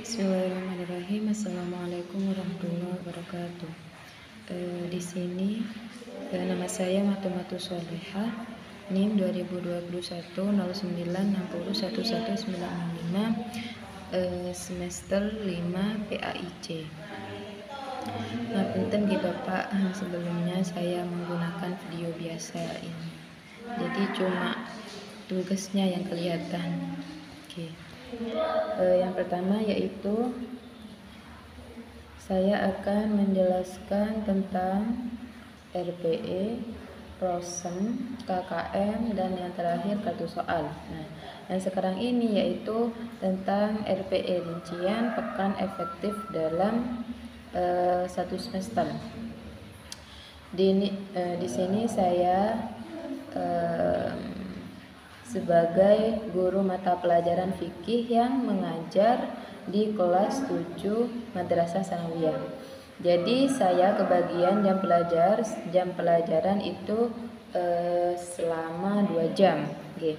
Bismillahirrahmanirrahim. Assalamualaikum warahmatullahi wabarakatuh. Di sini nama saya Matu Solehah, NIM 2021 09601195, semester 5 PAIC. Nah, punten nggih Bapak, sebelumnya saya menggunakan video biasa ini. Jadi cuma tugasnya yang kelihatan. Oke. Yang pertama yaitu saya akan menjelaskan tentang RPE, PROSEM, KKM, dan yang terakhir kartu soal. Nah, yang sekarang ini yaitu tentang RPE, rincian pekan efektif dalam satu semester. Di sini saya sebagai guru mata pelajaran fikih yang mengajar di kelas 7 Madrasah Sanawiyah. Jadi saya kebagian jam pelajaran itu selama 2 jam. Okay.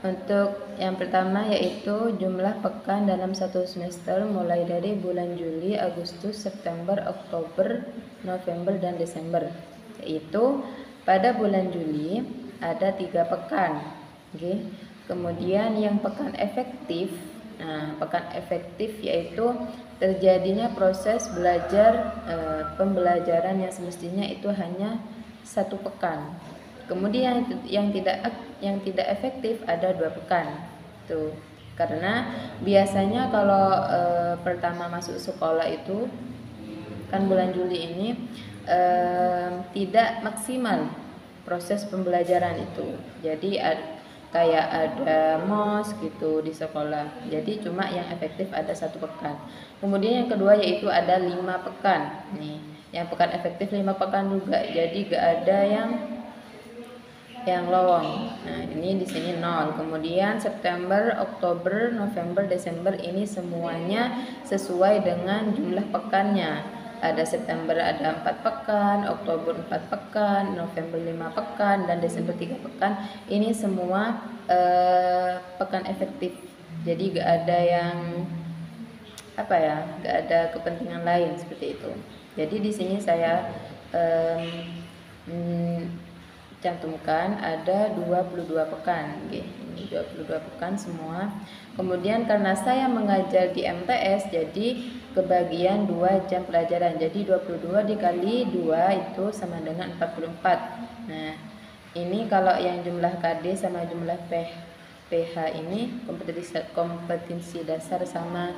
Untuk yang pertama yaitu jumlah pekan dalam satu semester mulai dari bulan Juli, Agustus, September, Oktober, November, dan Desember. Yaitu pada bulan Juli ada 3 pekan. Okay. Kemudian yang pekan efektif, pekan efektif yaitu terjadinya proses belajar pembelajaran yang semestinya itu hanya 1 pekan. Kemudian yang tidak efektif ada 2 pekan. Tuh. Karena biasanya kalau pertama masuk sekolah itu kan bulan Juli ini tidak maksimal proses pembelajaran itu. Jadi kayak ada MOS gitu di sekolah. Jadi cuma yang efektif ada 1 pekan. Kemudian yang kedua yaitu ada 5 pekan. Nih, yang pekan efektif 5 pekan juga. Jadi gak ada yang lowong. Nah, ini di sini 0. Kemudian September, Oktober, November, Desember ini semuanya sesuai dengan jumlah pekannya. Ada September ada 4 pekan, Oktober 4 pekan, November 5 pekan, dan Desember 3 pekan. Ini semua pekan efektif. Jadi gak ada yang gak ada kepentingan lain seperti itu. Jadi di sini saya cantumkan ada 22 pekan. Oke, ini 22 pekan semua. Kemudian karena saya mengajar di MTS, jadi kebagian 2 jam pelajaran. Jadi 22 dikali 2 itu sama dengan 44. Nah, ini kalau yang jumlah KD sama jumlah PH ini kompetensi dasar sama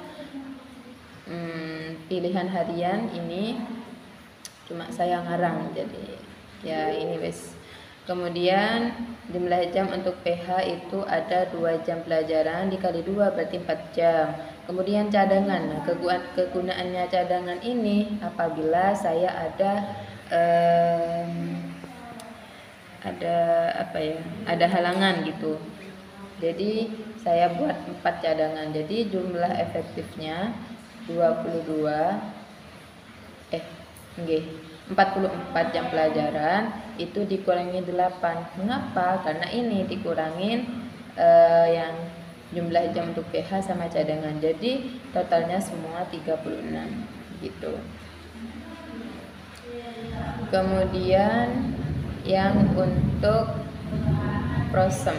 pilihan harian ini cuma saya ngarang. Jadi ya ini wes. Kemudian jumlah jam untuk PH itu ada 2 jam pelajaran dikali 2 berarti 4 jam. Kemudian cadangan. Nah, kegunaannya cadangan ini apabila saya ada halangan gitu. Jadi saya buat 4 cadangan. Jadi jumlah efektifnya 44 jam pelajaran itu dikurangi 8. Mengapa? Karena ini dikurangin yang jumlah jam untuk PH sama cadangan. Jadi totalnya semua 36 gitu. Kemudian yang untuk PROSEM.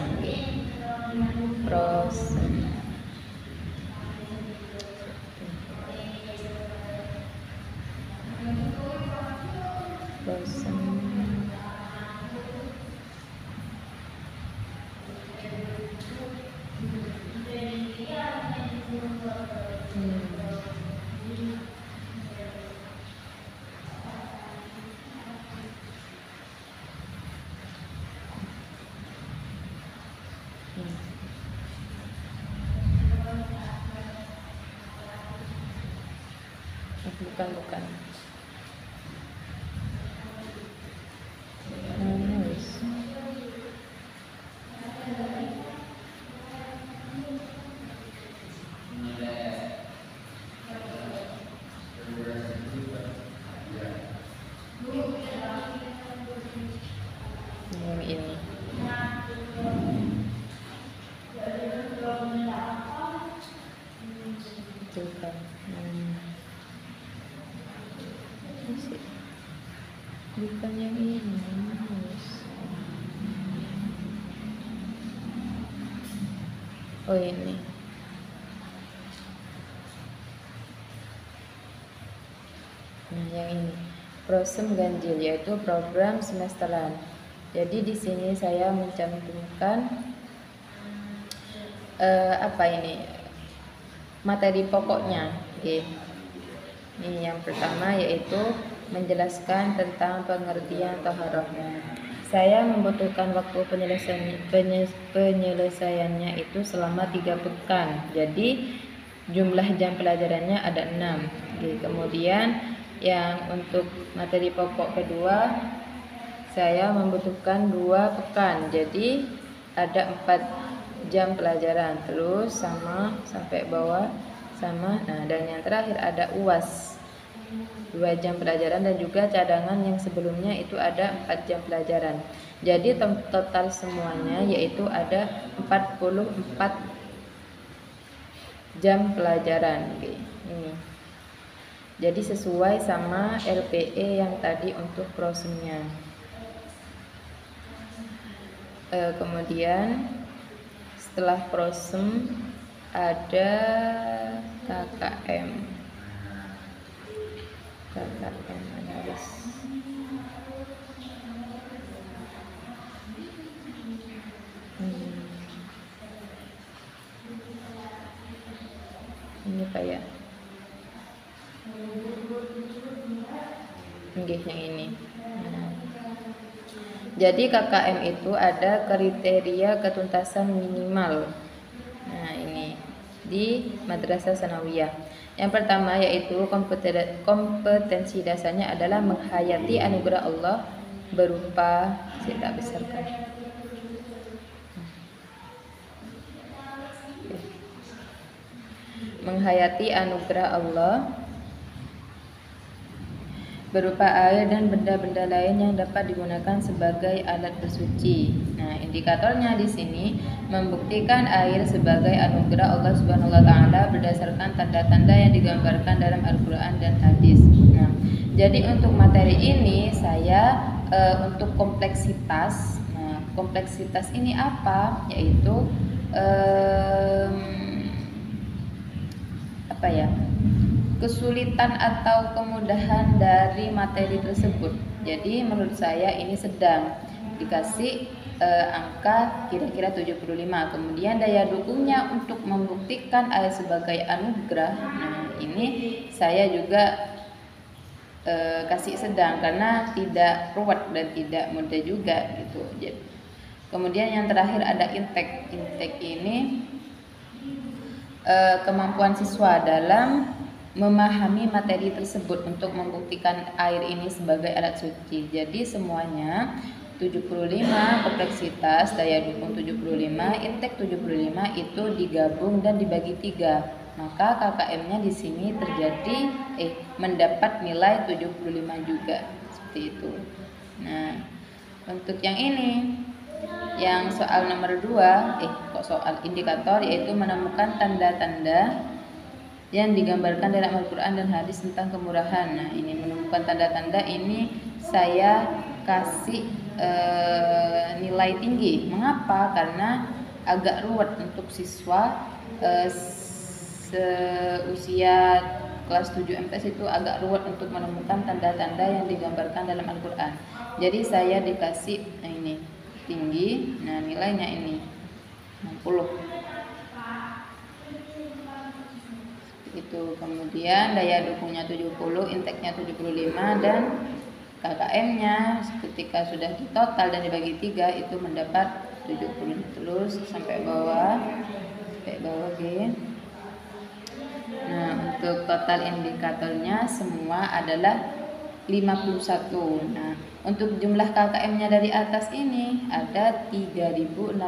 Bukan. Yang ini. Bukan yang ini. Oh ini. Nah, yang ini. Prosem ganjil yaitu program semesteran. Jadi di sini saya mencantumkan apa ini? Materi pokoknya. Oke. Ini yang pertama yaitu menjelaskan tentang pengertian taharah. Saya membutuhkan waktu penyelesaiannya itu selama 3 pekan. Jadi jumlah jam pelajarannya ada 6. Oke, kemudian yang untuk materi pokok kedua saya membutuhkan 2 pekan. Jadi ada 4 jam pelajaran. Terus sama sampai bawah sama. Nah, dan yang terakhir ada UAS 2 jam pelajaran dan juga cadangan yang sebelumnya itu ada 4 jam pelajaran. Jadi total semuanya yaitu ada 44 jam pelajaran. Oke, ini. Jadi sesuai sama LPE yang tadi untuk prosemnya. Kemudian setelah prosem ada KKM analis. Ini kayak yang ini. Jadi KKM itu ada kriteria ketuntasan minimal. Nah, ini di Madrasah Sanawiyah. Yang pertama yaitu kompetensi dasarnya adalah menghayati anugerah Allah berupa tidak besarkan. Menghayati anugerah Allah berupa air dan benda-benda lain yang dapat digunakan sebagai alat bersuci. Nah, indikatornya di sini membuktikan air sebagai anugerah Allah Subhanahu wa taala berdasarkan tanda-tanda yang digambarkan dalam Al-Qur'an dan hadis. Nah, jadi untuk materi ini saya untuk kompleksitas. Nah, kompleksitas ini apa? Yaitu apa ya? Kesulitan atau kemudahan dari materi tersebut. Jadi menurut saya ini sedang dikasih angka kira-kira 75. Kemudian daya dukungnya untuk membuktikan air sebagai anugerah. Nah, ini saya juga kasih sedang karena tidak ruwet dan tidak mudah juga gitu. Kemudian yang terakhir ada intake. Intake ini kemampuan siswa dalam memahami materi tersebut untuk membuktikan air ini sebagai alat suci. Jadi semuanya 75, kompleksitas, daya dukung 75, intake 75 itu digabung dan dibagi 3. Maka KKM-nya di sini terjadi mendapat nilai 75 juga. Seperti itu. Nah, untuk yang ini yang soal nomor 2, soal indikator yaitu menemukan tanda-tanda yang digambarkan dalam Al-Quran dan hadis tentang kemurahan. Nah, ini menemukan tanda-tanda ini saya kasih nilai tinggi. Mengapa? Karena agak ruwet untuk siswa seusia kelas 7 MTS itu agak ruwet untuk menemukan tanda-tanda yang digambarkan dalam Al-Quran. Jadi saya dikasih ini tinggi. Nah, nilainya ini 60. Itu kemudian daya dukungnya 70, intake-nya 75 dan KKM-nya ketika sudah ditotal dan dibagi 3 itu mendapat 70 terus sampai bawah G. Nah, untuk total indikatornya semua adalah 51. Nah, untuk jumlah KKM-nya dari atas ini ada 3.635.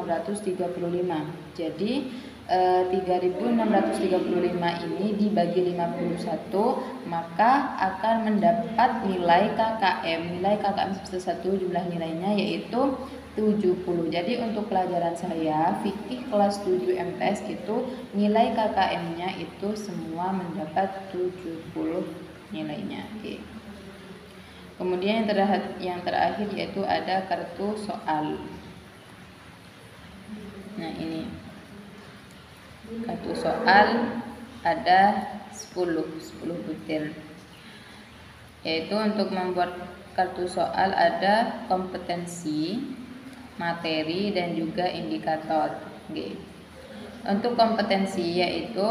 Jadi 3.635 ini dibagi 51 maka akan mendapat nilai KKM. Nilai KKM semester 1 jumlah nilainya yaitu 70. Jadi untuk pelajaran saya fikih kelas 7 MTS itu nilai KKM-nya itu semua mendapat 70 nilainya. Oke. Kemudian yang terakhir yaitu ada kartu soal. Nah, ini kartu soal ada 10 butir. Yaitu untuk membuat kartu soal ada kompetensi, materi, dan juga indikator. Untuk kompetensi yaitu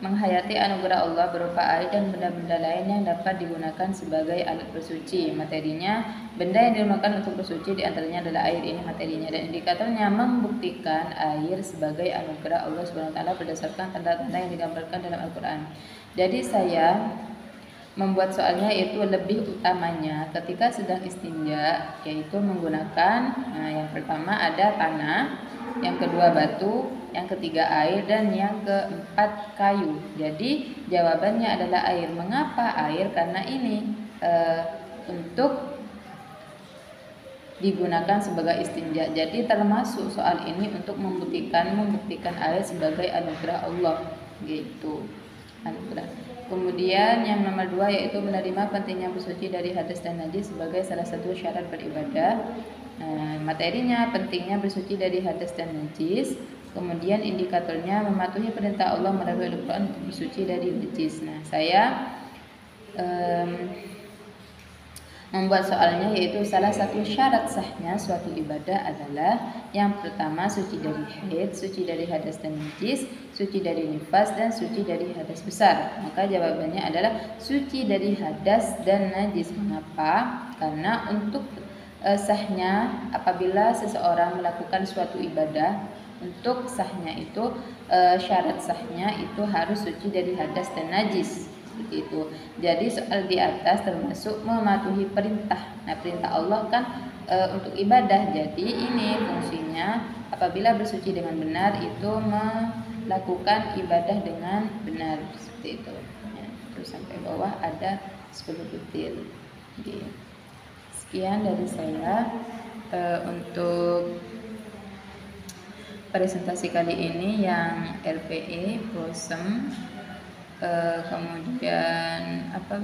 menghayati anugerah Allah berupa air dan benda-benda lain yang dapat digunakan sebagai alat bersuci. Materinya, benda yang digunakan untuk bersuci diantaranya adalah air, ini materinya. Dan indikatornya membuktikan air sebagai anugerah Allah SWT berdasarkan tanda-tanda yang digambarkan dalam Al-Quran. Jadi saya membuat soalnya itu lebih utamanya ketika sedang istinja, yaitu menggunakan yang pertama ada tanah, yang kedua batu, yang ketiga air, dan yang keempat kayu. Jadi jawabannya adalah air. Mengapa air? Karena ini untuk digunakan sebagai istinja. Jadi termasuk soal ini untuk membuktikan air sebagai anugerah Allah, gitu. Anugerah. Kemudian yang nomor 2 yaitu menerima pentingnya bersuci dari hadas dan najis sebagai salah satu syarat beribadah. Materinya pentingnya bersuci dari hadas dan najis. Kemudian indikatornya mematuhi perintah Allah melalui Al-Quran untuk bersuci dari najis. Nah, saya membuat soalnya yaitu salah satu syarat sahnya suatu ibadah adalah yang pertama suci dari haid, suci dari hadas dan najis, suci dari nifas, dan suci dari hadas besar. Maka jawabannya adalah suci dari hadas dan najis. Mengapa? Karena untuk sahnya apabila seseorang melakukan suatu ibadah, untuk sahnya itu syarat sahnya itu harus suci dari hadas dan najis. Itu. Jadi soal di atas termasuk mematuhi perintah. Nah, perintah Allah kan untuk ibadah. Jadi ini fungsinya apabila bersuci dengan benar itu melakukan ibadah dengan benar, seperti itu. Ya, terus sampai bawah ada 10 butir. Sekian dari saya untuk presentasi kali ini yang RPE, BOSEM, kemudian apa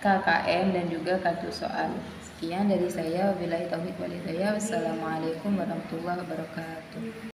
KKM dan juga kartu soal. Sekian dari saya, wabillahi taufiq wal hidayah. Wassalamualaikum warahmatullahi wabarakatuh.